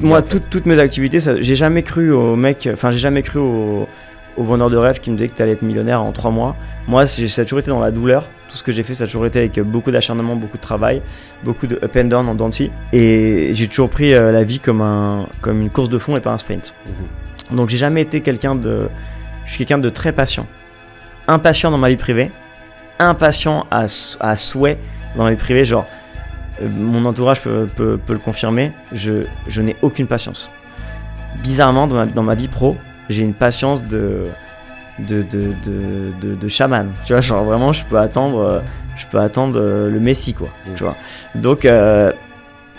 Moi, toutes mes activités, j'ai jamais cru au mec, enfin, j'ai jamais cru au vendeur de rêve qui me disait que tu allais être millionnaire en 3 mois. Moi, ça a toujours été dans la douleur. Tout ce que j'ai fait, ça a toujours été avec beaucoup d'acharnement, beaucoup de travail, beaucoup de up and down en dents de scie. Et j'ai toujours pris la vie comme une course de fond et pas un sprint. Donc, j'ai jamais été je suis quelqu'un de très patient. Impatient dans ma vie privée, impatient à souhait dans ma vie privée, genre... Mon entourage peut le confirmer, je n'ai aucune patience. Bizarrement, dans ma vie pro, j'ai une patience de chaman. Tu vois, genre vraiment, je peux attendre le Messie, quoi. Tu vois. Donc,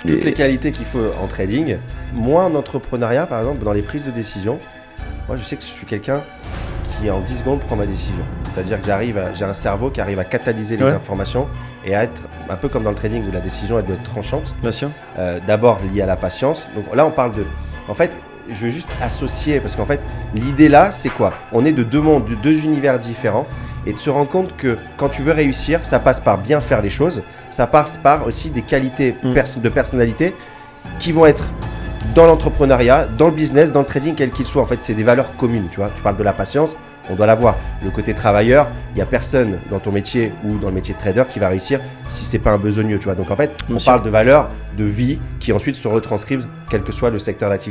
toutes les qualités qu'il faut en trading, moi en entrepreneuriat, par exemple, dans les prises de décision, moi je sais que je suis quelqu'un qui en 10 secondes prend ma décision. C'est-à-dire que j'ai un cerveau qui arrive à catalyser les informations et à être un peu comme dans le trading où la décision elle doit être tranchante. Bien sûr. D'abord liée à la patience. Donc là on parle de... En fait, je veux juste associer parce qu'en fait l'idée là c'est quoi ? On est de deux mondes, de deux univers différents et de se rendre compte que quand tu veux réussir, ça passe par bien faire les choses, ça passe par aussi des qualités de personnalité qui vont être dans l'entrepreneuriat, dans le business, dans le trading, quel qu'il soit. En fait, c'est des valeurs communes, tu vois. Tu parles de la patience, on doit l'avoir. Le côté travailleur, il n'y a personne dans ton métier ou dans le métier de trader qui va réussir si c'est pas un besogneux, tu vois. Donc en fait, on parle de valeurs de vie qui ensuite se retranscrivent quel que soit le secteur d'activité.